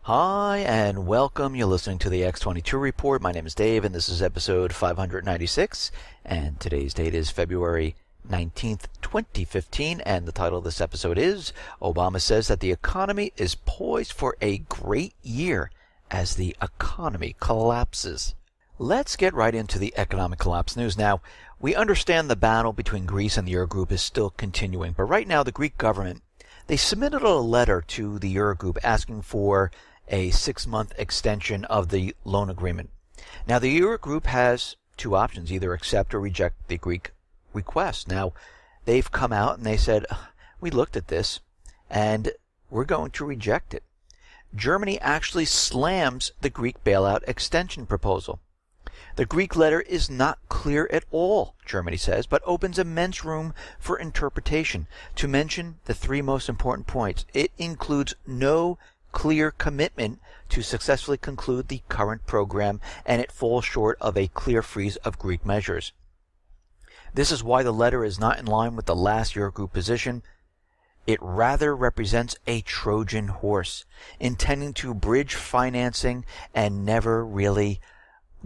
Hi, and welcome. You're listening to the X22 Report. My name is Dave, and this is episode 596. And today's date is February 19th, 2015. And the title of this episode is Obama says that the economy is poised for a great year as the economy collapses. Let's get right into the economic collapse news. Now, we understand the battle between Greece and the Eurogroup is still continuing. But right now, the Greek government, they submitted a letter to the Eurogroup asking for a 6-month extension of the loan agreement. Now, the Eurogroup has two options, either accept or reject the Greek request. Now, they've come out and they said, we looked at this and we're going to reject it. Germany actually slams the Greek bailout extension proposal. The Greek letter is not clear at all, Germany says, but opens immense room for interpretation. To mention the three most important points, it includes no clear commitment to successfully conclude the current program, and it falls short of a clear freeze of Greek measures. This is why the letter is not in line with the last Eurogroup position. It rather represents a Trojan horse, intending to bridge financing and never really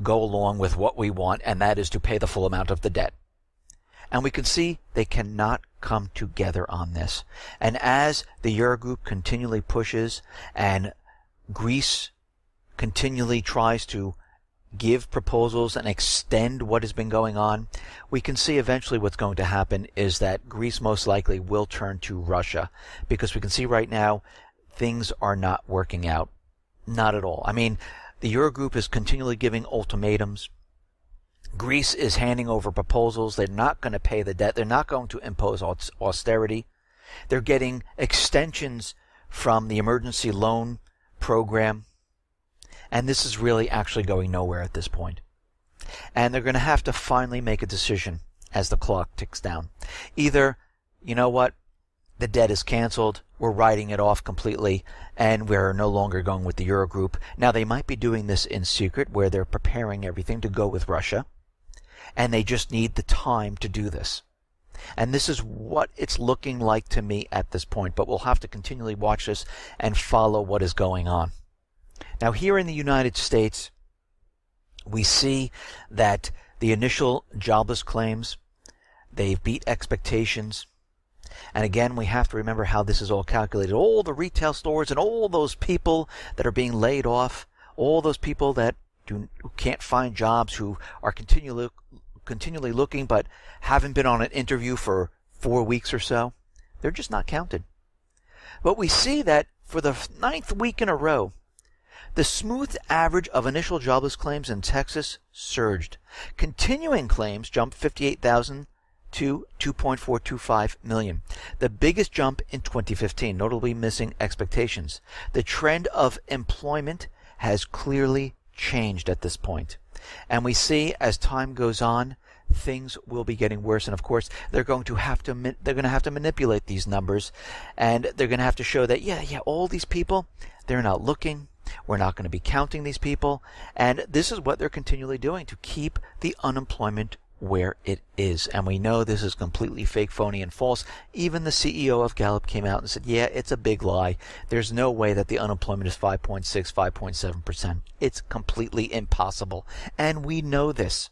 go along with what we want, and that is to pay the full amount of the debt. And we can see they cannot come together on this. And as the Eurogroup continually pushes and Greece continually tries to give proposals and extend what has been going on, we can see eventually what's going to happen is that Greece most likely will turn to Russia, because we can see right now things are not working out. Not at all. I mean, the Eurogroup is continually giving ultimatums. Greece is handing over proposals. They're not going to pay the debt. They're not going to impose austerity. They're getting extensions from the emergency loan program. And this is really actually going nowhere at this point. And they're going to have to finally make a decision as the clock ticks down. Either, you know what, the debt is canceled, we're writing it off completely, and we're no longer going with the Eurogroup. Now, they might be doing this in secret, where they're preparing everything to go with Russia, and they just need the time to do this. And this is what it's looking like to me at this point, but we'll have to continually watch this and follow what is going on. Now, here in the United States, we see that the initial jobless claims, they've beat expectations. And again, we have to remember how this is all calculated. All the retail stores and all those people that are being laid off, all those people that who can't find jobs, who are continually looking but haven't been on an interview for 4 weeks or so, they're just not counted. But we see that for the 9th week in a row, the smooth average of initial jobless claims in Texas surged. Continuing claims jumped 58,000 to 2.425 million, the biggest jump in 2015, notably missing expectations. The trend of employment has clearly changed at this point. And we see as time goes on, things will be getting worse. And of course, they're going to have to manipulate these numbers, and they're going to have to show that, all these people, they're not looking. We're not going to be counting these people. And this is what they're continually doing to keep the unemployment where it is. And we know this is completely fake, phony, and false. Even the CEO of Gallup came out and said, it's a big lie. There's no way that the unemployment is 5.6, 5.7%. It's completely impossible. And we know this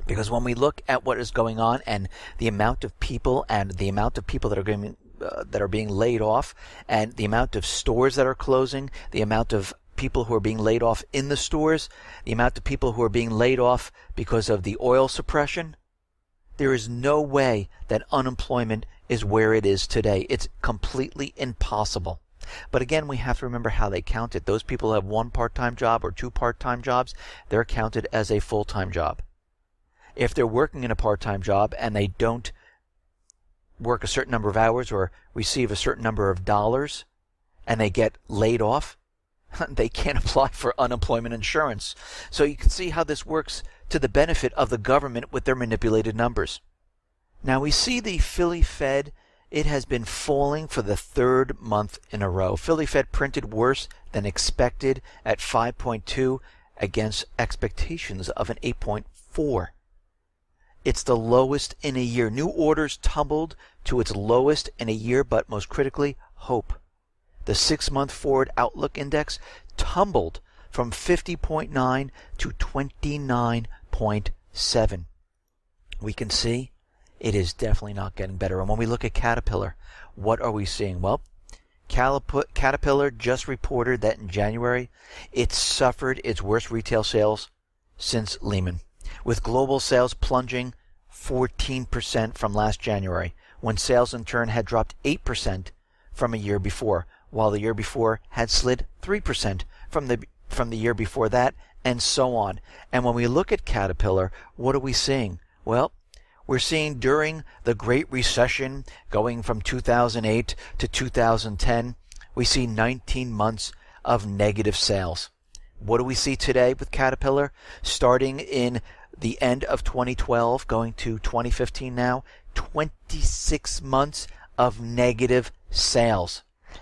because when we look at what is going on and the amount of people that are going that are being laid off, and the amount of stores that are closing, the amount of people who are being laid off in the stores, the amount of people who are being laid off because of the oil suppression, there is no way that unemployment is where it is today. It's completely impossible. But again, we have to remember how they count it. Those people who have one part-time job or two part-time jobs, they're counted as a full-time job. If they're working in a part-time job and they don't work a certain number of hours or receive a certain number of dollars and they get laid off, they can't apply for unemployment insurance. So you can see how this works to the benefit of the government with their manipulated numbers. Now we see the Philly Fed, it has been falling for the 3rd month in a row. Philly Fed printed worse than expected at 5.2 against expectations of an 8.4. It's the lowest in a year. New orders tumbled to its lowest in a year, but most critically, hope. the 6-month forward outlook index tumbled from 50.9 to 29.7. We can see it is definitely not getting better. And when we look at Caterpillar, what are we seeing? Well, Caterpillar just reported that in January, it suffered its worst retail sales since Lehman, with global sales plunging 14% from last January, when sales in turn had dropped 8% from a year before, while the year before had slid 3% from the year before that, and so on. And when we look at Caterpillar, what are we seeing? Well, we're seeing during the Great Recession, going from 2008 to 2010, we see 19 months of negative sales. What do we see today with Caterpillar? Starting in the end of 2012, going to 2015 now, 26 months of negative sales.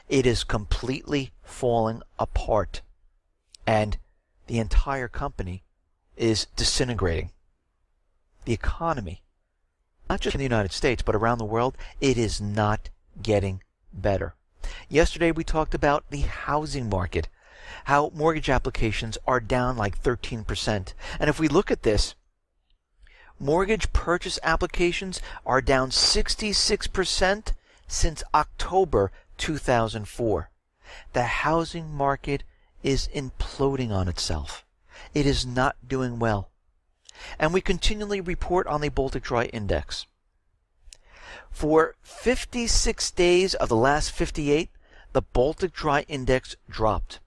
It is completely falling apart. And the entire company is disintegrating. The economy, not just in the United States, but around the world, it is not getting better. Yesterday we talked about the housing market, how mortgage applications are down like 13%. And if we look at this, mortgage purchase applications are down 66% since October 2004. The housing market is imploding on itself. It is not doing well. And we continually report on the Baltic Dry Index. For 56 days of the last 58, the Baltic Dry Index dropped.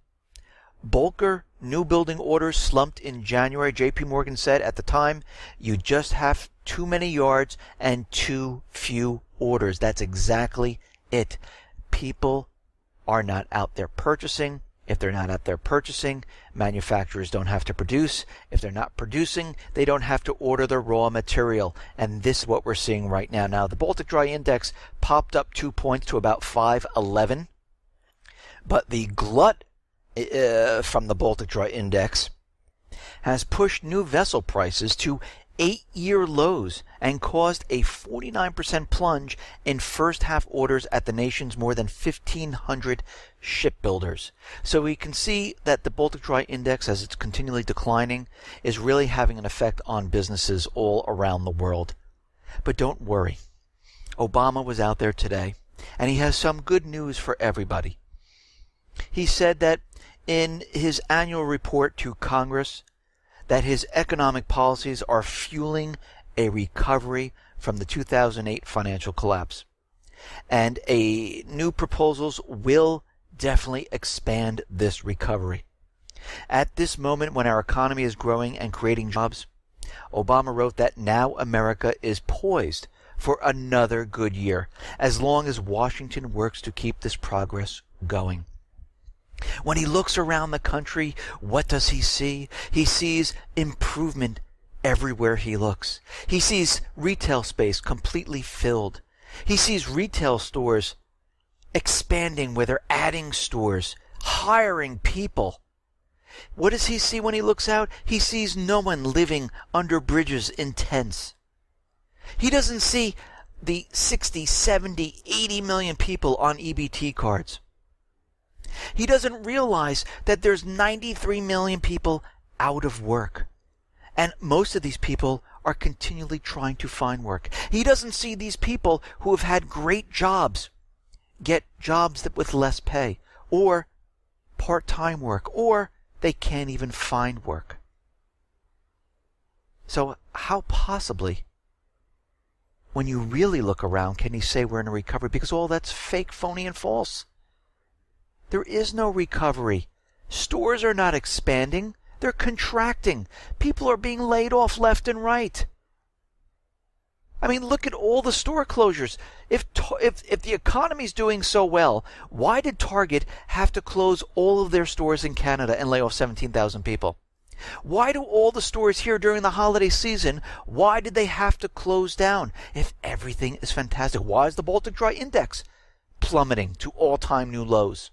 Bulker new building orders slumped in January. JP Morgan said at the time, you just have too many yards and too few orders. That's exactly it. People are not out there purchasing. If they're not out there purchasing, manufacturers don't have to produce. If they're not producing, they don't have to order the raw material. And this is what we're seeing right now. Now, the Baltic Dry Index popped up 2 points to about 511. But the glut from the Baltic Dry Index has pushed new vessel prices to 8-year lows and caused a 49% plunge in first half orders at the nation's more than 1,500 shipbuilders. So we can see that the Baltic Dry Index, as it's continually declining, is really having an effect on businesses all around the world. But don't worry. Obama was out there today, and he has some good news for everybody. He said that in his annual report to Congress, that his economic policies are fueling a recovery from the 2008 financial collapse. And new proposals will definitely expand this recovery. At this moment when our economy is growing and creating jobs, Obama wrote that now America is poised for another good year, as long as Washington works to keep this progress going. When he looks around the country, what does he see? He sees improvement everywhere he looks. He sees retail space completely filled. He sees retail stores expanding where they're adding stores, hiring people. What does he see when he looks out? He sees no one living under bridges in tents. He doesn't see the 60, 70, 80 million people on EBT cards. He doesn't realize that there's 93 million people out of work. And most of these people are continually trying to find work. He doesn't see these people who have had great jobs get jobs with less pay, or part-time work, or they can't even find work. So how possibly, when you really look around, can he say we're in a recovery? Because all that's fake, phony, and false. There is no recovery. Stores are not expanding. They're contracting. People are being laid off left and right. I mean, look at all the store closures. If the economy's doing so well, why did Target have to close all of their stores in Canada and lay off 17,000 people? Why do all the stores here during the holiday season, why did they have to close down if everything is fantastic? Why is the Baltic Dry Index plummeting to all-time new lows?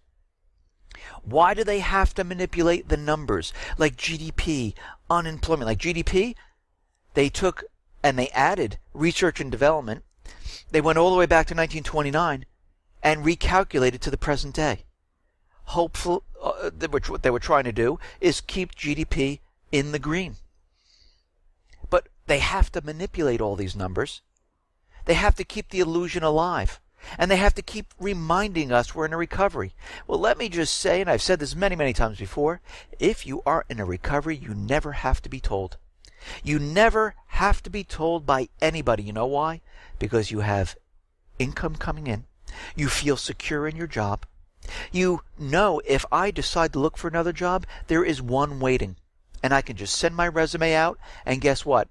Why do they have to manipulate the numbers like GDP, unemployment? Like GDP, they took and they added research and development. They went all the way back to 1929 and recalculated to the present day. hopeful, what they were trying to do is keep GDP in the green. But they have to manipulate all these numbers. They have to keep the illusion alive. And they have to keep reminding us we're in a recovery. Well, let me just say, and I've said this many, many times before, if you are in a recovery, you never have to be told. You never have to be told by anybody. You know why? Because you have income coming in. You feel secure in your job. You know if I decide to look for another job, there is one waiting. And I can just send my resume out, and guess what?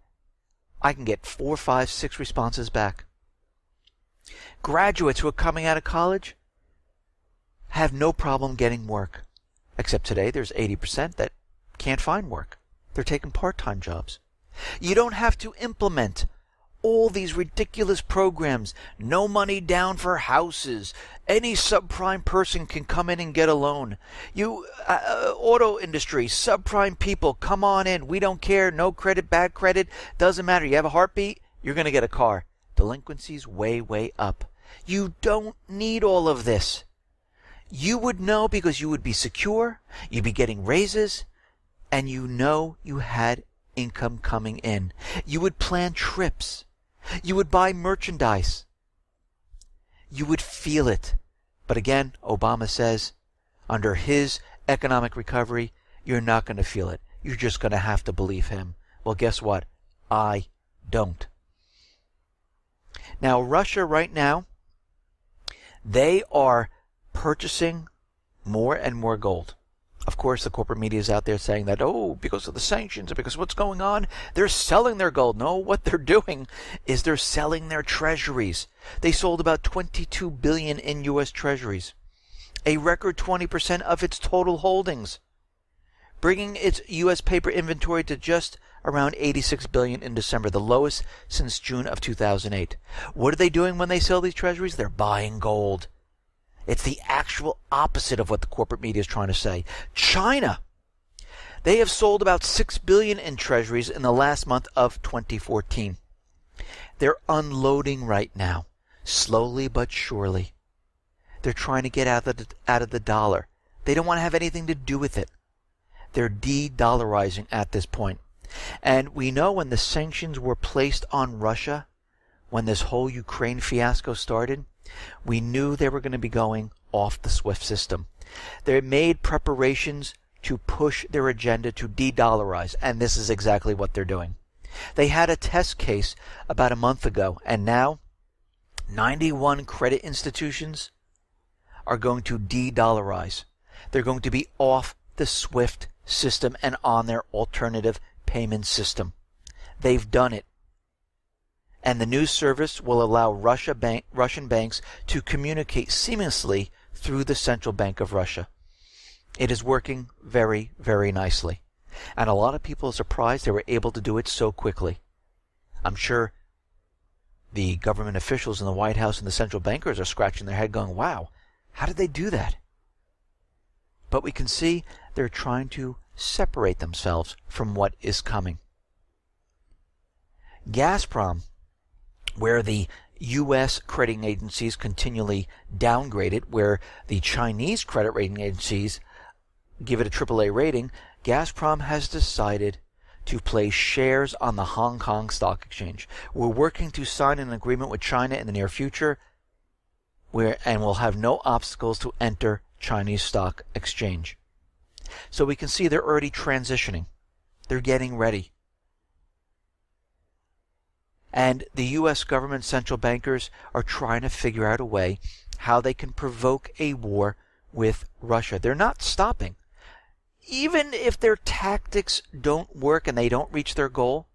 I can get 4, 5, 6 responses back. Graduates who are coming out of college have no problem getting work. Except today there's 80% that can't find work. They're taking part-time jobs. You don't have to implement all these ridiculous programs. No money down for houses. Any subprime person can come in and get a loan. Auto industry, subprime people, come on in. We don't care. No credit, bad credit. Doesn't matter. You have a heartbeat, you're going to get a car. Delinquency's way, way up. You don't need all of this. You would know because you would be secure, you'd be getting raises, and you know you had income coming in. You would plan trips. You would buy merchandise. You would feel it. But again, Obama says, under his economic recovery, you're not going to feel it. You're just going to have to believe him. Well, guess what? I don't. Now, Russia right now, they are purchasing more and more gold. Of course, the corporate media is out there saying that, oh, because of the sanctions, or because of what's going on, they're selling their gold. No, what they're doing is they're selling their treasuries. They sold about $22 billion in U.S. treasuries, a record 20% of its total holdings, bringing its U.S. paper inventory to just around $86 billion in December, the lowest since June of 2008. What are they doing when they sell these treasuries? They're buying gold. It's the actual opposite of what the corporate media is trying to say. China, they have sold about $6 billion in treasuries in the last month of 2014. They're unloading right now, slowly but surely. They're trying to get out of the dollar. They don't want to have anything to do with it. They're de-dollarizing at this point. And we know when the sanctions were placed on Russia, when this whole Ukraine fiasco started, we knew they were going to be going off the SWIFT system. They made preparations to push their agenda to de-dollarize, and this is exactly what they're doing. They had a test case about a month ago, and now 91 credit institutions are going to de-dollarize. They're going to be off the SWIFT system and on their alternative payment system. They've done it. And the news service will allow Russian banks to communicate seamlessly through the Central Bank of Russia. It is working very, very nicely. And a lot of people are surprised they were able to do it so quickly. I'm sure the government officials in the White House and the central bankers are scratching their head going, wow, how did they do that? But we can see they're trying to separate themselves from what is coming. Gazprom, where the U.S. credit agencies continually downgrade it, where the Chinese credit rating agencies give it a AAA rating, Gazprom has decided to place shares on the Hong Kong Stock Exchange. We're working to sign an agreement with China in the near future, and we'll have no obstacles to enter Chinese stock exchange. So we can see they're already transitioning. They're getting ready. And the U.S. government central bankers are trying to figure out a way how they can provoke a war with Russia. They're not stopping. Even if their tactics don't work and they don't reach their goal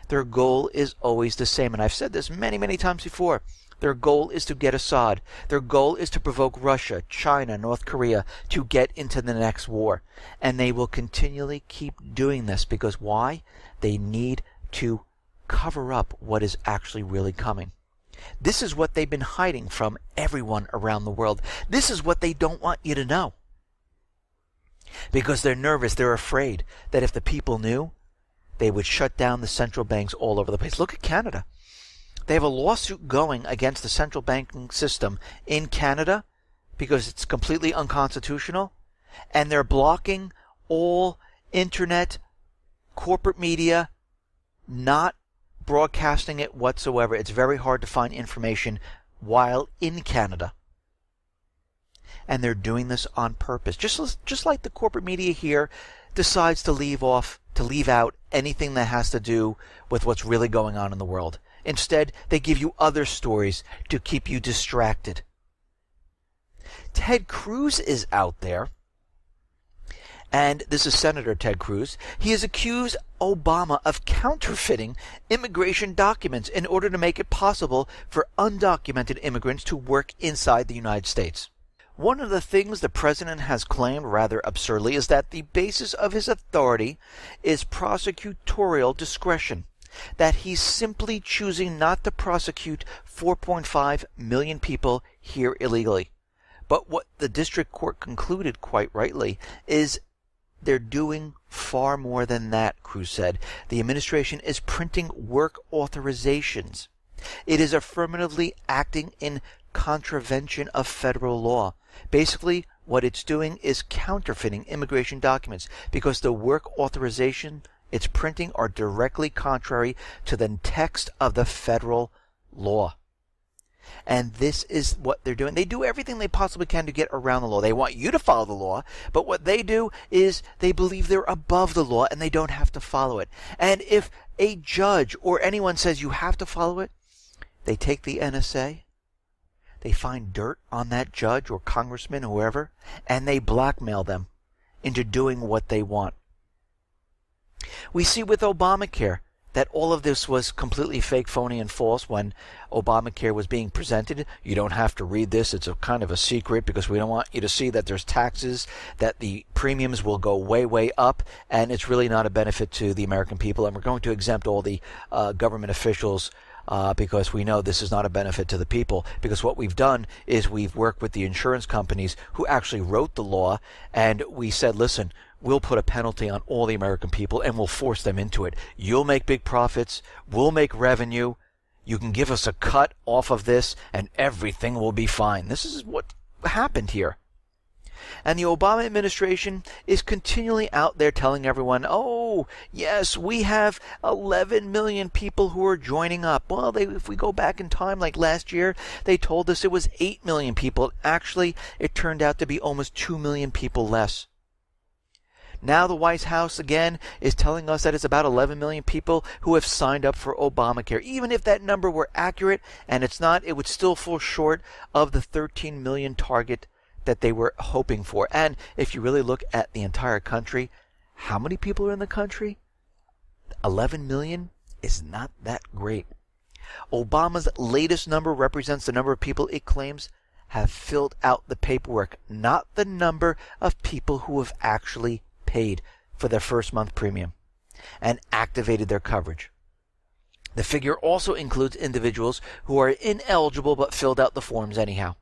is always the same. And I've said this many, many times before. Their goal is to get Assad. Their goal is to provoke Russia, China, North Korea to get into the next war. And they will continually keep doing this because why? They need to cover up what is actually really coming. This is what they've been hiding from everyone around the world. This is what they don't want you to know. Because they're nervous, they're afraid that if the people knew, they would shut down the central banks all over the place. Look at Canada. They have a lawsuit going against the central banking system in Canada because it's completely unconstitutional. And they're blocking all internet, corporate media, not broadcasting it whatsoever. It's very hard to find information while in Canada. And they're doing this on purpose. Just like the corporate media here decides to leave out anything that has to do with what's really going on in the world. Instead, they give you other stories to keep you distracted. Ted Cruz is out there, and this is Senator Ted Cruz. He has accused Obama of counterfeiting immigration documents in order to make it possible for undocumented immigrants to work inside the United States. One of the things the president has claimed rather absurdly is that the basis of his authority is prosecutorial discretion, that he's simply choosing not to prosecute 4.5 million people here illegally. But what the district court concluded quite rightly is they're doing far more than that, Cruz said. The administration is printing work authorizations. It is affirmatively acting in contravention of federal law. Basically, what it's doing is counterfeiting immigration documents because the work authorization it's printing are directly contrary to the text of the federal law. And this is what they're doing. They do everything they possibly can to get around the law. They want you to follow the law, but what they do is they believe they're above the law and they don't have to follow it. And if a judge or anyone says you have to follow it, they take the NSA, they find dirt on that judge or congressman, whoever, and they blackmail them into doing what they want. We see with Obamacare that all of this was completely fake, phony, and false when Obamacare was being presented. You don't have to read this. It's a kind of a secret because we don't want you to see that there's taxes, that the premiums will go way, way up, and it's really not a benefit to the American people. And we're going to exempt all the government officials because we know this is not a benefit to the people, because what we've done is we've worked with the insurance companies who actually wrote the law, and we said, listen, we'll put a penalty on all the American people and we'll force them into it. You'll make big profits, we'll make revenue, you can give us a cut off of this and everything will be fine. This is what happened here. And the Obama administration is continually out there telling everyone, oh, yes, we have 11 million people who are joining up. Well, if we go back in time, like last year, they told us it was 8 million people. Actually, it turned out to be almost 2 million people less. Now the White House, again, is telling us that it's about 11 million people who have signed up for Obamacare. Even if that number were accurate, and it's not, it would still fall short of the 13 million target that they were hoping for. And if you really look at the entire country, how many people are in the country? 11 million is not that great. Obama's latest number represents the number of people it claims have filled out the paperwork, not the number of people who have actually paid for their first month premium and activated their coverage. The figure also includes individuals who are ineligible but filled out the forms anyhow.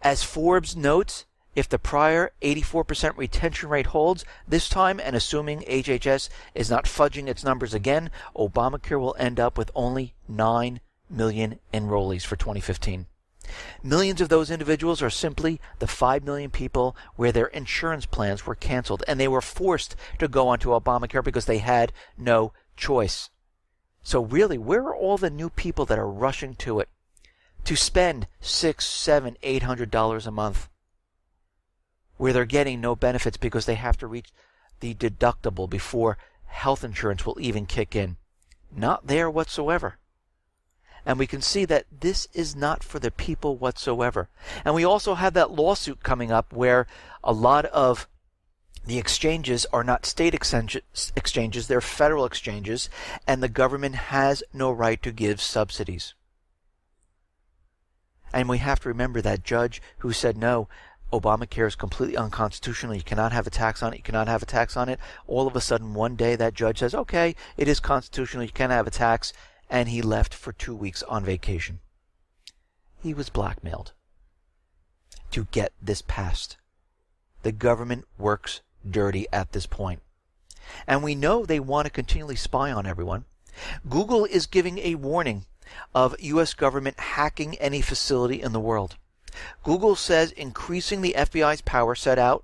As Forbes notes, if the prior 84% retention rate holds this time, and assuming HHS is not fudging its numbers again, Obamacare will end up with only 9 million enrollees for 2015. Millions of those individuals are simply the 5 million people where their insurance plans were canceled and they were forced to go onto Obamacare because they had no choice. So really, where are all the new people that are rushing to it to spend $600, $700, $800 a month where they're getting no benefits because they have to reach the deductible before health insurance will even kick in? Not there whatsoever. And we can see that this is not for the people whatsoever. And we also have that lawsuit coming up where a lot of the exchanges are not state exchanges, they're federal exchanges, and the government has no right to give subsidies. And we have to remember that judge who said, no, Obamacare is completely unconstitutional, you cannot have a tax on it, you cannot have a tax on it. All of a sudden, one day, that judge says, okay, it is constitutional, you can have a tax. And he left for 2 weeks on vacation. He was blackmailed to get this passed. The government works dirty at this point. And we know they want to continually spy on everyone. Google is giving a warning of U.S. government hacking any facility in the world. Google says increasing the FBI's power set out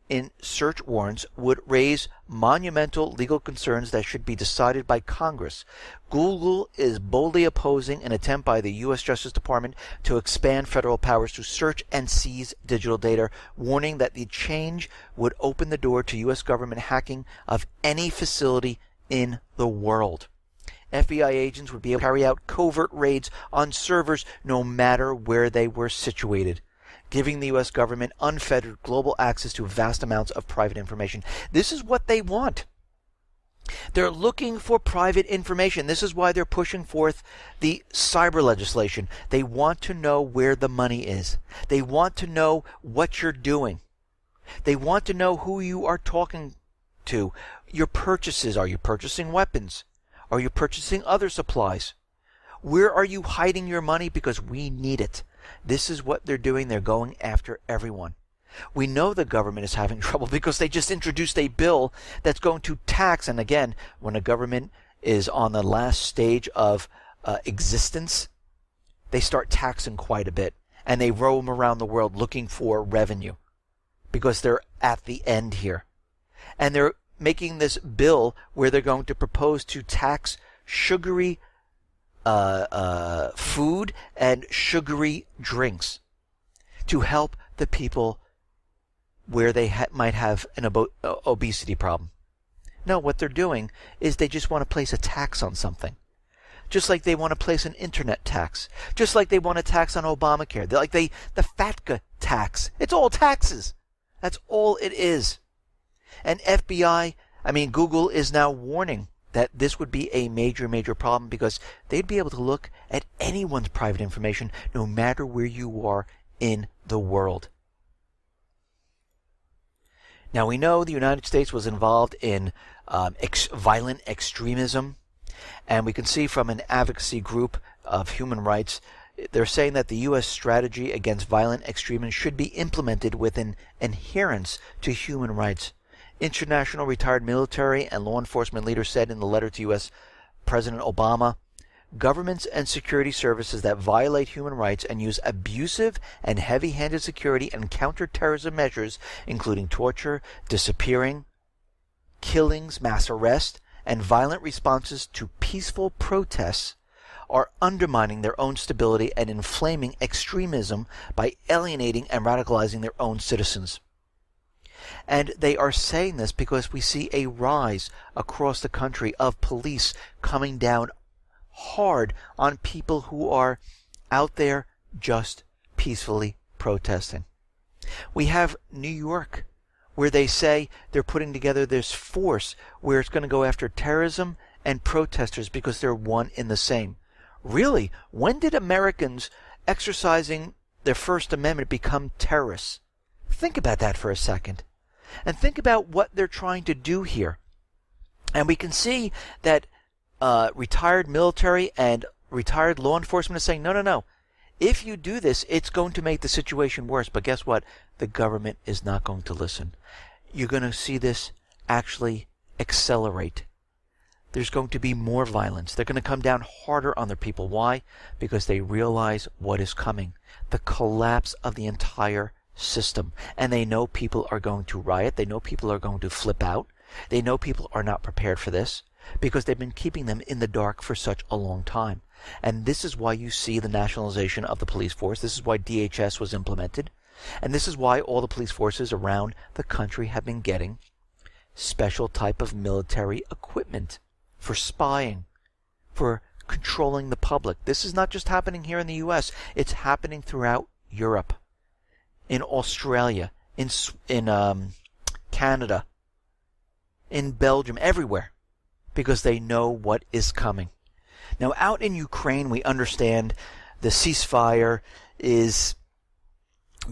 in search warrants would raise monumental legal concerns that should be decided by Congress. Google is boldly opposing an attempt by the U.S. Justice Department to expand federal powers to search and seize digital data, warning that the change would open the door to U.S. government hacking of any facility in the world. FBI agents would be able to carry out covert raids on servers no matter where they were situated, giving the U.S. government unfettered global access to vast amounts of private information. This is what they want. They're looking for private information. This is why they're pushing forth the cyber legislation. They want to know where the money is. They want to know what you're doing. They want to know who you are talking to. Your purchases. Are you purchasing weapons? Are you purchasing other supplies? Where are you hiding your money? Because we need it. This is what they're doing. They're going after everyone. We know the government is having trouble because they just introduced a bill that's going to tax. And again, when a government is on the last stage of existence, they start taxing quite a bit. And they roam around the world looking for revenue because they're at the end here. And they're making this bill where they're going to propose to tax sugary food and sugary drinks to help the people where they might have an obesity problem. No, what they're doing is they just want to place a tax on something. Just like they want to place an internet tax. Just like they want a tax on Obamacare. They're like the FATCA tax. It's all taxes. That's all it is. And Google is now warning that this would be a major, major problem because they'd be able to look at anyone's private information no matter where you are in the world. Now, we know the United States was involved in violent extremism, and we can see from an advocacy group of human rights, they're saying that the U.S. strategy against violent extremism should be implemented with an adherence to human rights. International retired military and law enforcement leaders said in the letter to U.S. President Obama, governments and security services that violate human rights and use abusive and heavy-handed security and counterterrorism measures, including torture, disappearing, killings, mass arrest, and violent responses to peaceful protests, are undermining their own stability and inflaming extremism by alienating and radicalizing their own citizens. And they are saying this because we see a rise across the country of police coming down hard on people who are out there just peacefully protesting. We have New York, where they say they're putting together this force where it's going to go after terrorism and protesters because they're one in the same. Really, when did Americans exercising their First Amendment become terrorists? Think about that for a second. And think about what they're trying to do here. And we can see that retired military and retired law enforcement is saying, no. If you do this, it's going to make the situation worse. But guess what? The government is not going to listen. You're going to see this actually accelerate. There's going to be more violence. They're going to come down harder on their people. Why? Because they realize what is coming. The collapse of the entire system. And they know people are going to riot. They know people are going to flip out. They know people are not prepared for this because they've been keeping them in the dark for such a long time. And this is why you see the nationalization of the police force. This is why DHS was implemented. And this is why all the police forces around the country have been getting special type of military equipment for spying, for controlling the public. This is not just happening here in the U.S. It's happening throughout Europe, in Australia, in Canada, in Belgium, everywhere, because they know what is coming. Now, out in Ukraine, we understand the ceasefire is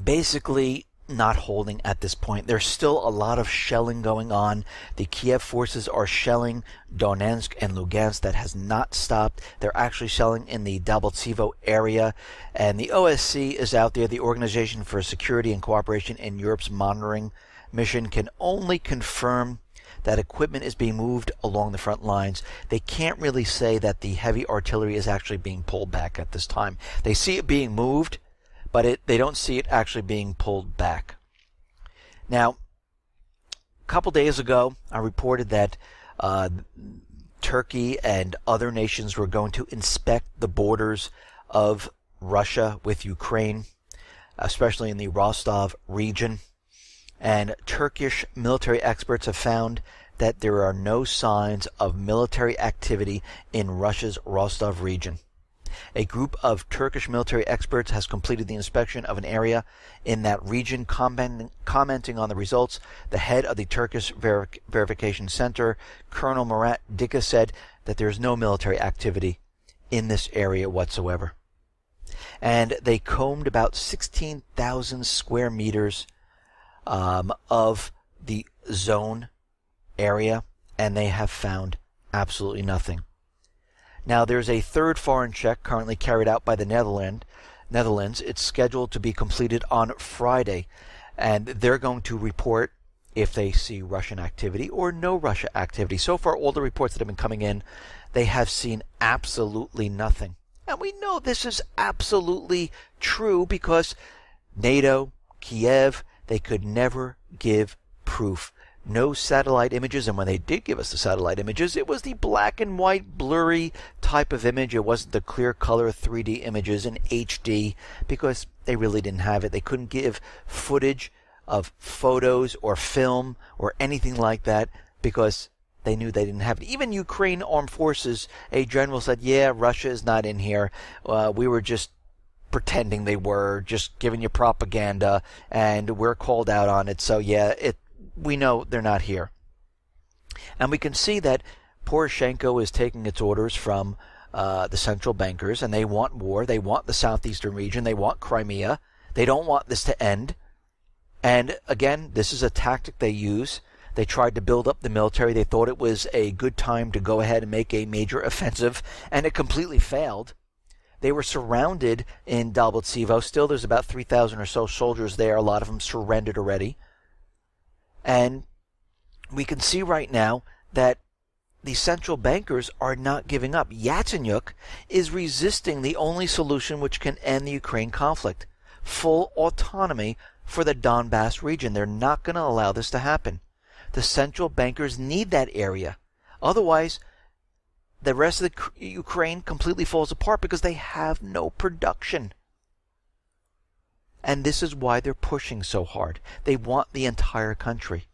basically not holding at this point. There's still a lot of shelling going on. The Kiev forces are shelling Donetsk and Lugansk. That has not stopped. They're actually shelling in the Debaltsevo area. And the OSCE is out there. The Organization for Security and Cooperation in Europe's monitoring mission can only confirm that equipment is being moved along the front lines. They can't really say that the heavy artillery is actually being pulled back at this time. They see it being moved, but they don't see it actually being pulled back. Now, a couple days ago, I reported that Turkey and other nations were going to inspect the borders of Russia with Ukraine, especially in the Rostov region. And Turkish military experts have found that there are no signs of military activity in Russia's Rostov region. A group of Turkish military experts has completed the inspection of an area in that region. Commenting on the results, the head of the Turkish Verification Center, Colonel Murat Dika, said that there is no military activity in this area whatsoever. And they combed about 16,000 square meters of the zone area, and they have found absolutely nothing. Now, there's a third foreign check currently carried out by the Netherlands. It's scheduled to be completed on Friday, and they're going to report if they see Russian activity or no Russia activity. So far, all the reports that have been coming in, they have seen absolutely nothing. And we know this is absolutely true because NATO, Kiev, they could never give proof. No satellite images, and when they did give us the satellite images, it was the black and white blurry type of image. It wasn't the clear color 3D images in HD because they really didn't have it. They couldn't give footage of photos or film or anything like that because they knew they didn't have it. Even Ukraine Armed Forces, a general said, yeah, Russia is not in here. We were just pretending they were, just giving you propaganda, and we're called out on it. So yeah, we know they're not here. And we can see that Poroshenko is taking its orders from the central bankers, and they want war. They want the southeastern region. They want Crimea. They don't want this to end. And again, this is a tactic they use. They tried to build up the military. They thought it was a good time to go ahead and make a major offensive, and it completely failed. They were surrounded in Dalbotsivo. Still, there's about 3,000 or so soldiers there. A lot of them surrendered already. And we can see right now that the central bankers are not giving up. Yatsenyuk is resisting the only solution which can end the Ukraine conflict: full autonomy for the Donbass region. They're not going to allow this to happen. The central bankers need that area. Otherwise, the rest of the Ukraine completely falls apart because they have no production. And this is why they're pushing so hard. They want the entire country.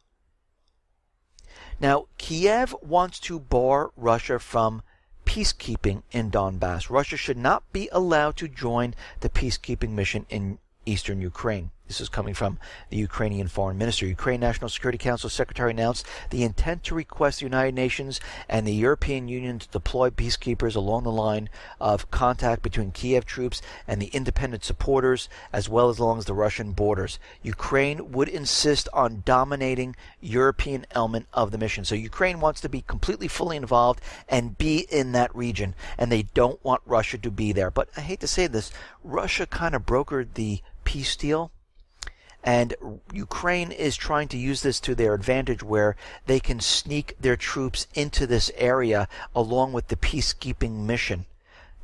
Now, Kiev wants to bar Russia from peacekeeping in Donbass. Russia should not be allowed to join the peacekeeping mission in eastern Ukraine. This is coming from the Ukrainian Foreign Minister. Ukraine National Security Council Secretary announced the intent to request the United Nations and the European Union to deploy peacekeepers along the line of contact between Kiev troops and the independent supporters, as well as along the Russian borders. Ukraine would insist on dominating European element of the mission. So Ukraine wants to be completely fully involved and be in that region, and they don't want Russia to be there. But I hate to say this, Russia kind of brokered the peace deal. And Ukraine is trying to use this to their advantage, where they can sneak their troops into this area along with the peacekeeping mission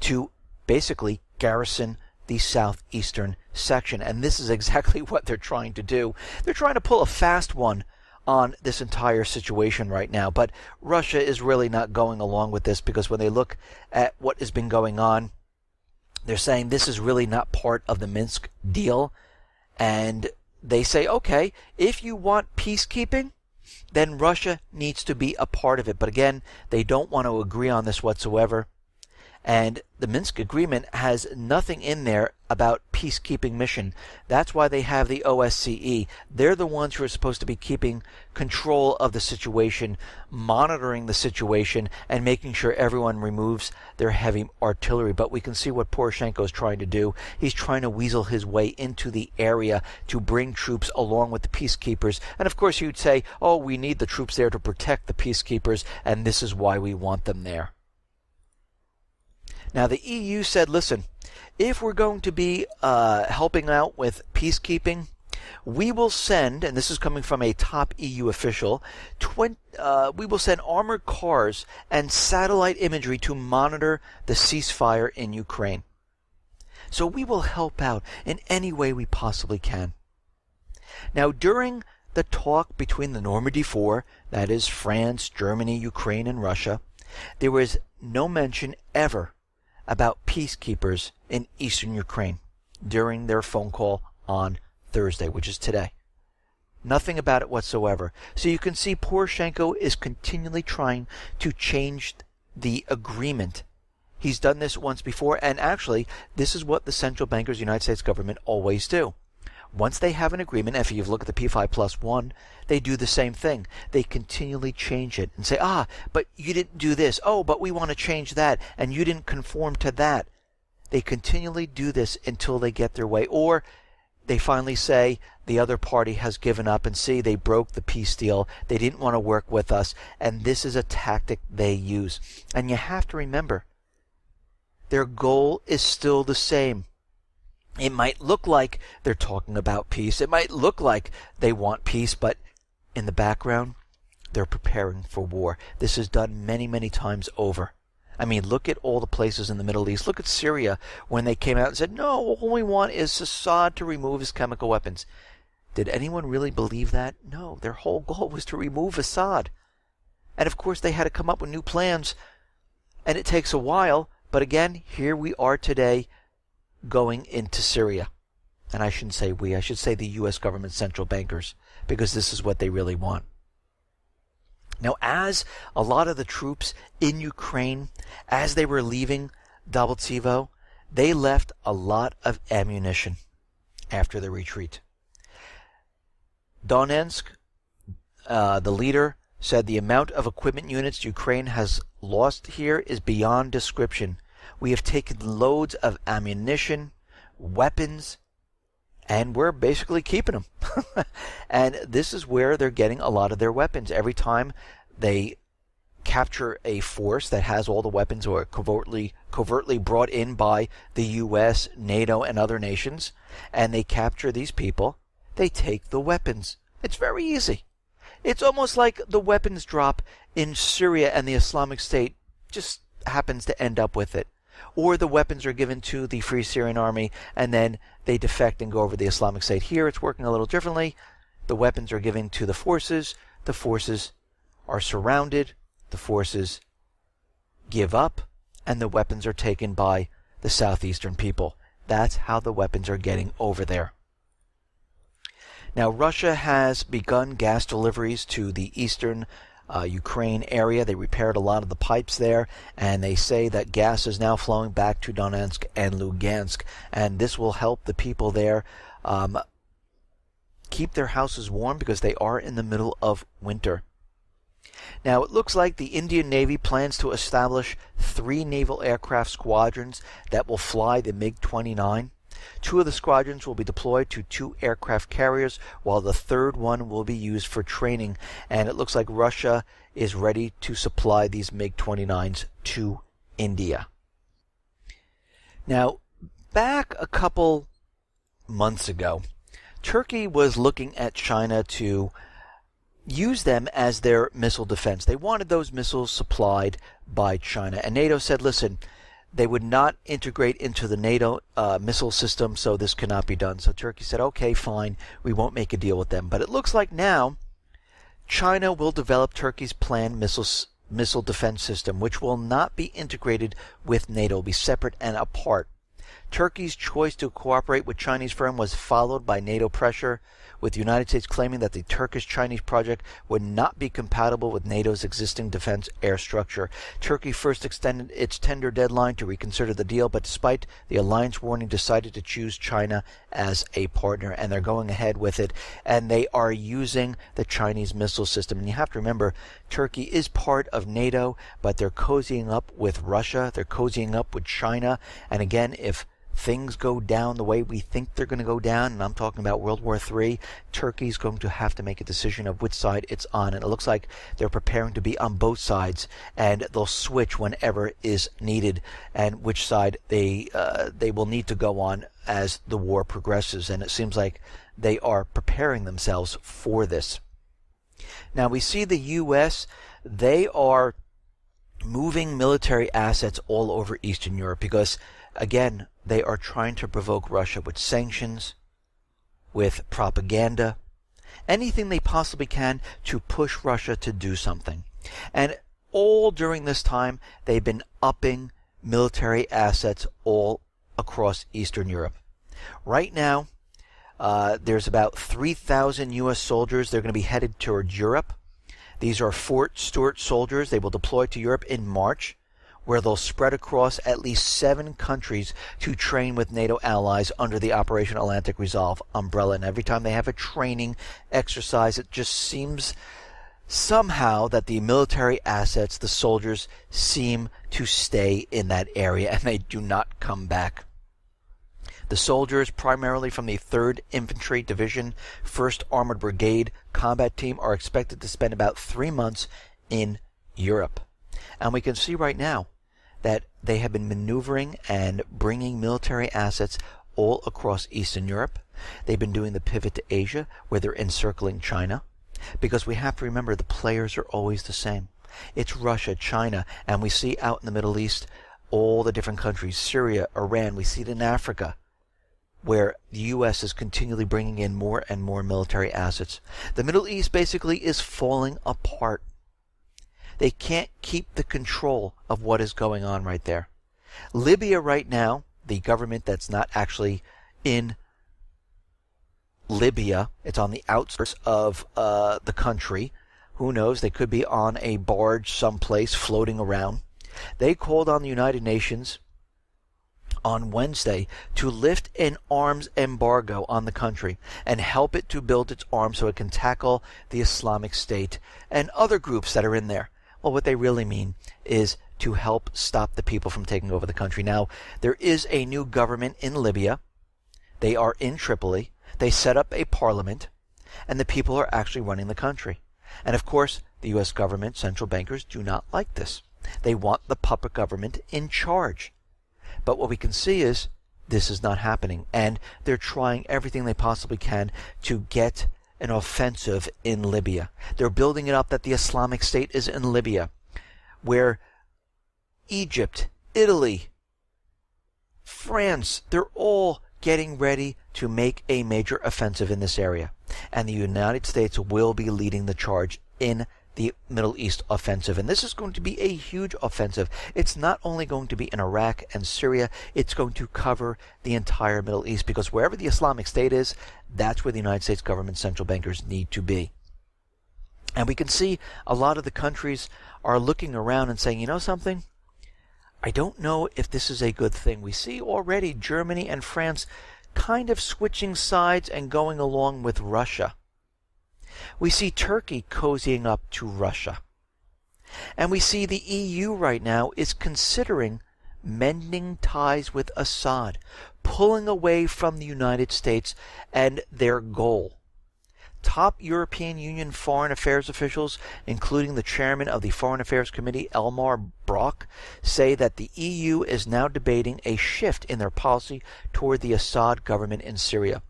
to basically garrison the southeastern section. And this is exactly what they're trying to do. They're trying to pull a fast one on this entire situation right now. But Russia is really not going along with this, because when they look at what has been going on, they're saying this is really not part of the Minsk deal. And they say, okay, if you want peacekeeping, then Russia needs to be a part of it. But again, they don't want to agree on this whatsoever. And the Minsk agreement has nothing in there about peacekeeping mission. That's why they have the OSCE. They're the ones who are supposed to be keeping control of the situation, monitoring the situation, and making sure everyone removes their heavy artillery. But we can see what Poroshenko is trying to do. He's trying to weasel his way into the area to bring troops along with the peacekeepers. And of course you'd say, oh, we need the troops there to protect the peacekeepers, and this is why we want them there. Now, the EU said, listen, if we're going to be helping out with peacekeeping, we will send, and this is coming from a top EU official, we will send armored cars and satellite imagery to monitor the ceasefire in Ukraine. So we will help out in any way we possibly can. Now, during the talk between the Normandy Four, that is France, Germany, Ukraine, and Russia, there was no mention ever about peacekeepers in eastern Ukraine during their phone call on Thursday, which is today. Nothing about it whatsoever. So you can see Poroshenko is continually trying to change the agreement. He's done this once before, and actually, this is what the central bankers of the United States government always do. Once they have an agreement, if you look at the P5+1, they do the same thing. They continually change it and say, but you didn't do this. Oh, but we want to change that, and you didn't conform to that. They continually do this until they get their way, or they finally say the other party has given up and see they broke the peace deal. They didn't want to work with us, and this is a tactic they use. And you have to remember, their goal is still the same. It might look like they're talking about peace. It might look like they want peace, but in the background, they're preparing for war. This is done many, many times over. I mean, look at all the places in the Middle East. Look at Syria when they came out and said, no, all we want is Assad to remove his chemical weapons. Did anyone really believe that? No, their whole goal was to remove Assad. And of course, they had to come up with new plans, and it takes a while. But again, here we are today going into Syria. And I shouldn't say we, I should say the U.S. government central bankers, because this is what they really want. Now, as a lot of the troops in Ukraine, as they were leaving Debaltsevo, they left a lot of ammunition after the retreat. Donetsk, the leader, said the amount of equipment units Ukraine has lost here is beyond description. We have taken loads of ammunition, weapons, and we're basically keeping them. And this is where they're getting a lot of their weapons. Every time they capture a force that has all the weapons or covertly brought in by the U.S., NATO, and other nations, and they capture these people, they take the weapons. It's very easy. It's almost like the weapons drop in Syria and the Islamic State just happens to end up with it. Or the weapons are given to the Free Syrian Army and then they defect and go over to the Islamic State. Here it's working a little differently. The weapons are given to the forces are surrounded, the forces give up, and the weapons are taken by the southeastern people. That's how the weapons are getting over there. Now, Russia has begun gas deliveries to the eastern Ukraine area. They repaired a lot of the pipes there, and they say that gas is now flowing back to Donetsk and Lugansk, and this will help the people there keep their houses warm because they are in the middle of winter. Now, it looks like the Indian Navy plans to establish 3 naval aircraft squadrons that will fly the MiG-29. 2 of the squadrons will be deployed to 2 aircraft carriers, while the third one will be used for training. And it looks like Russia is ready to supply these MiG-29s to India. Now, back a couple months ago, Turkey was looking at China to use them as their missile defense. They wanted those missiles supplied by China. And NATO said, listen, they would not integrate into the NATO missile system, so this cannot be done. So Turkey said, okay, fine, we won't make a deal with them. But it looks like now China will develop Turkey's planned missile defense system, which will not be integrated with NATO, will be separate and apart. Turkey's choice to cooperate with Chinese firm was followed by NATO pressure, with the United States claiming that the Turkish-Chinese project would not be compatible with NATO's existing defense air structure. Turkey first extended its tender deadline to reconsider the deal, but despite the alliance warning, decided to choose China as a partner, and they're going ahead with it, and they are using the Chinese missile system. And you have to remember, Turkey is part of NATO, but they're cozying up with Russia, they're cozying up with China, and again, if things go down the way we think they're going to go down, and I'm talking about World War III, Turkey's going to have to make a decision of which side it's on. And it looks like they're preparing to be on both sides, and they'll switch whenever is needed, and which side they will need to go on as the war progresses. And it seems like they are preparing themselves for this. Now, we see the U.S., they are moving military assets all over Eastern Europe because, again, they are trying to provoke Russia with sanctions, with propaganda, anything they possibly can to push Russia to do something. And all during this time, they've been upping military assets all across Eastern Europe. Right now, there's about 3,000 U.S. soldiers. They're going to be headed towards Europe. These are Fort Stewart soldiers. They will deploy to Europe in March, where they'll spread across at least 7 countries to train with NATO allies under the Operation Atlantic Resolve umbrella. And every time they have a training exercise, it just seems somehow that the military assets, the soldiers, seem to stay in that area and they do not come back. The soldiers, primarily from the 3rd Infantry Division, 1st Armored Brigade combat team, are expected to spend about 3 months in Europe. And we can see right now that they have been maneuvering and bringing military assets all across Eastern Europe. They've been doing the pivot to Asia, where they're encircling China. Because we have to remember the players are always the same. It's Russia, China, and we see out in the Middle East all the different countries, Syria, Iran. We see it in Africa, where the U.S. is continually bringing in more and more military assets. The Middle East basically is falling apart. They can't keep the control of what is going on right there. Libya right now, the government that's not actually in Libya, it's on the outskirts of the country. Who knows? They could be on a barge someplace floating around. They called on the United Nations on Wednesday to lift an arms embargo on the country and help it to build its arms so it can tackle the Islamic State and other groups that are in there. Well, what they really mean is to help stop the people from taking over the country. Now, there is a new government in Libya. They are in Tripoli. They set up a parliament, and the people are actually running the country. And of course, the U.S. government, central bankers, do not like this. They want the puppet government in charge. But what we can see is this is not happening, and they're trying everything they possibly can to get an offensive in Libya. They're building it up that the Islamic State is in Libya, where Egypt, Italy, France, they're all getting ready to make a major offensive in this area. And the United States will be leading the charge in the Middle East offensive. And this is going to be a huge offensive. It's not only going to be in Iraq and Syria, it's going to cover the entire Middle East, because wherever the Islamic State is, that's where the United States government central bankers need to be. And we can see a lot of the countries are looking around and saying, you know something? I don't know if this is a good thing. We see already Germany and France kind of switching sides and going along with Russia. We see Turkey cozying up to Russia. And we see the EU right now is considering mending ties with Assad, pulling away from the United States and their goal. Top European Union foreign affairs officials, including the chairman of the Foreign Affairs Committee, Elmar Brok, say that the EU is now debating a shift in their policy toward the Assad government in Syria.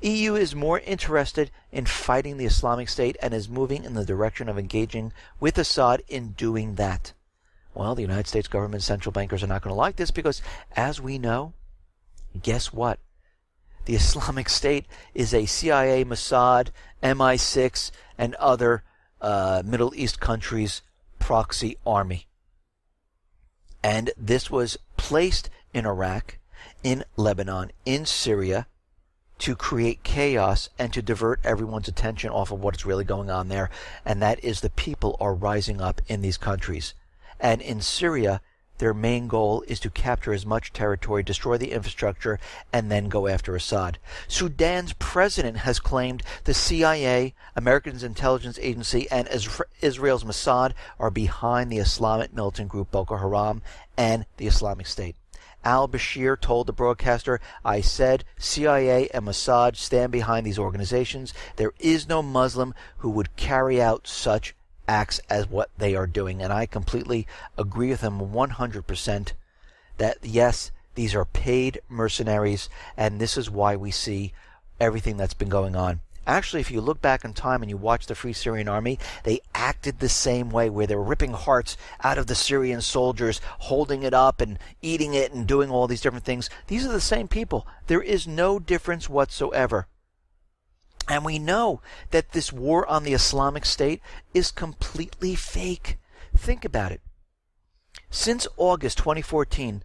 EU is more interested in fighting the Islamic State and is moving in the direction of engaging with Assad in doing that. Well, the United States government central bankers are not going to like this because, as we know, guess what? The Islamic State is a CIA, Mossad, MI6, and other Middle East countries' proxy army. And this was placed in Iraq, in Lebanon, in Syria, to create chaos and to divert everyone's attention off of what's really going on there. And that is the people are rising up in these countries. And in Syria, their main goal is to capture as much territory, destroy the infrastructure, and then go after Assad. Sudan's president has claimed the CIA, America's intelligence agency, and Israel's Mossad are behind the Islamic militant group Boko Haram and the Islamic State. Al-Bashir told the broadcaster, I said CIA and Mossad stand behind these organizations. There is no Muslim who would carry out such acts as what they are doing. And I completely agree with him 100% that yes, these are paid mercenaries, and this is why we see everything that's been going on Actually, if you look back in time and you watch the Free Syrian Army, they acted the same way, where they're ripping hearts out of the Syrian soldiers, holding it up and eating it and doing all these different things. These are the same people. There is no difference whatsoever. And we know that this war on the Islamic State is completely fake. Think about it. Since August 2014,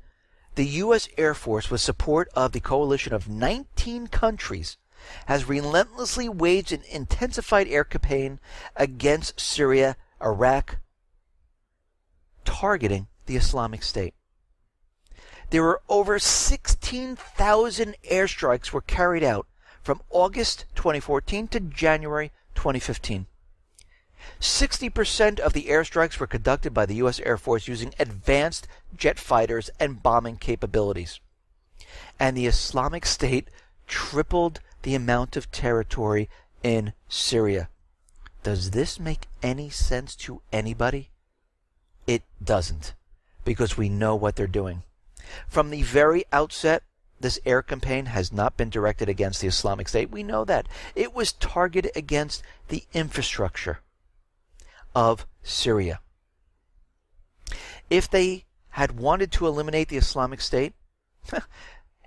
the U.S. Air Force, with support of the coalition of 19 countries, has relentlessly waged an intensified air campaign against Syria, Iraq, targeting the Islamic State. There were over 16,000 airstrikes were carried out from August 2014 to January 2015. 60% of the airstrikes were conducted by the U.S. Air Force using advanced jet fighters and bombing capabilities. And the Islamic State tripled the amount of territory in Syria. Does this make any sense to anybody? It doesn't, because we know what they're doing. From the very outset, this air campaign has not been directed against the Islamic State. We know that. It was targeted against the infrastructure of Syria. If they had wanted to eliminate the Islamic State,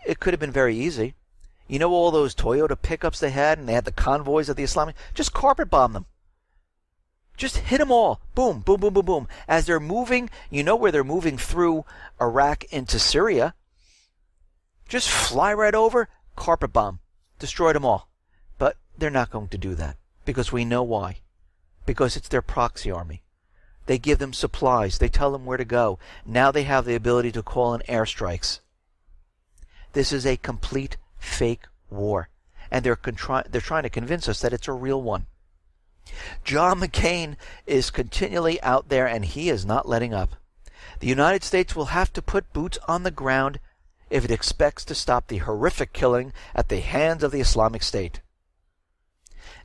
it could have been very easy. You know all those Toyota pickups they had, and they had the convoys of the Islamic? Just carpet bomb them. Just hit them all. Boom, boom, boom, boom, boom. As they're moving, you know where they're moving through Iraq into Syria. Just fly right over, carpet bomb. Destroy them all. But they're not going to do that, because we know why. Because it's their proxy army. They give them supplies. They tell them where to go. Now they have the ability to call in airstrikes. This is a complete fake war, and they're trying to convince us that it's a real one. John McCain is continually out there, and he is not letting up. The United States will have to put boots on the ground if it expects to stop the horrific killing at the hands of the Islamic State.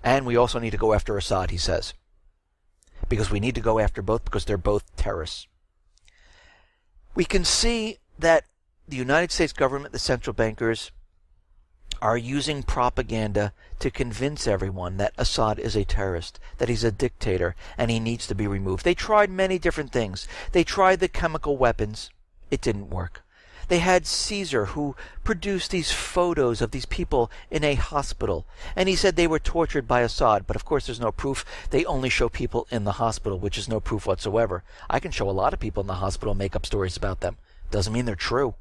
And we also need to go after Assad, he says, because we need to go after both, because they're both terrorists. We can see that the United States government, the central bankers, are using propaganda to convince everyone that Assad is a terrorist, that he's a dictator, and he needs to be removed. They tried many different things. They tried the chemical weapons. It didn't work. They had Caesar, who produced these photos of these people in a hospital, and he said they were tortured by Assad, but of course there's no proof. They only show people in the hospital, which is no proof whatsoever. I can show a lot of people in the hospital and make up stories about them. Doesn't mean they're true.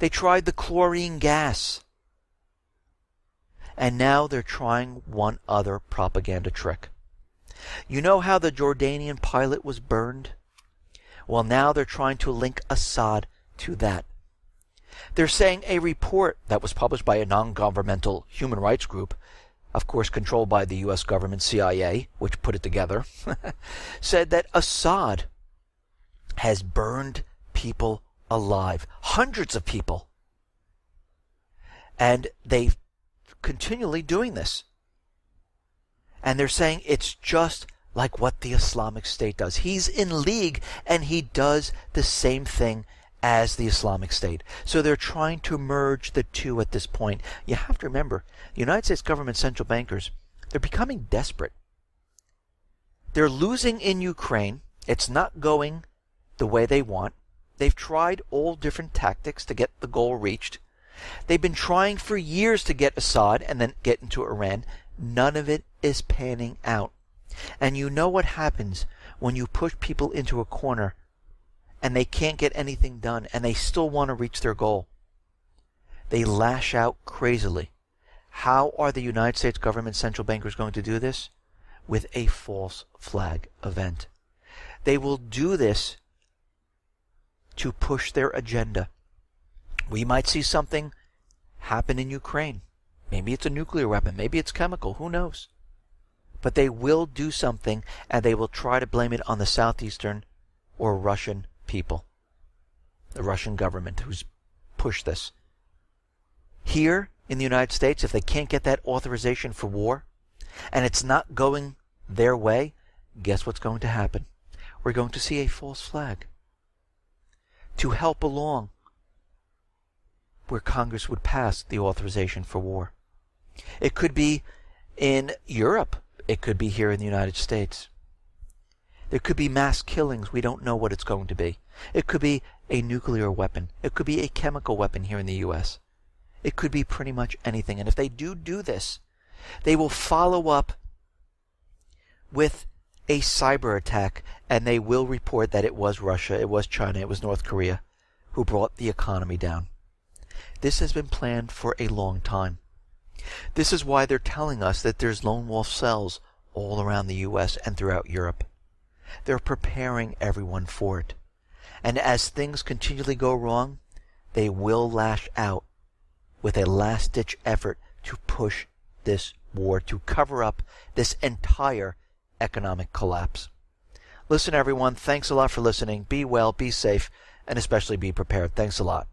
They tried the chlorine gas. And now they're trying one other propaganda trick. You know how the Jordanian pilot was burned? Well, now they're trying to link Assad to that. They're saying a report that was published by a non-governmental human rights group, of course controlled by the U.S. government CIA, which put it together, said that Assad has burned people alive, hundreds of people. And they've continually doing this. And they're saying it's just like what the Islamic State does. He's in league, and he does the same thing as the Islamic State. So they're trying to merge the two at this point. You have to remember, the United States government central bankers, they're becoming desperate. They're losing in Ukraine. It's not going the way they want. They've tried all different tactics to get the goal reached. They've been trying for years to get Assad and then get into Iran. None of it is panning out. And you know what happens when you push people into a corner and they can't get anything done and they still want to reach their goal. They lash out crazily. How are the United States government central bankers going to do this? With a false flag event. They will do this to push their agenda. We might see something happen in Ukraine. Maybe it's a nuclear weapon. Maybe it's chemical. Who knows? But they will do something, and they will try to blame it on the southeastern or Russian people. The Russian government who's pushed this. Here in the United States, if they can't get that authorization for war, and it's not going their way, guess what's going to happen? We're going to see a false flag to help along where Congress would pass the authorization for war. It could be in Europe. It could be here in the United States. There could be mass killings. We don't know what it's going to be. It could be a nuclear weapon. It could be a chemical weapon here in the U.S. It could be pretty much anything. And if they do this, they will follow up with a cyber attack, and they will report that it was Russia, it was China, it was North Korea who brought the economy down. This has been planned for a long time. This is why they're telling us that there's lone wolf cells all around the U.S. and throughout Europe. They're preparing everyone for it. And as things continually go wrong, they will lash out with a last-ditch effort to push this war, to cover up this entire economic collapse. Listen, everyone, thanks a lot for listening. Be well, be safe, and especially be prepared. Thanks a lot.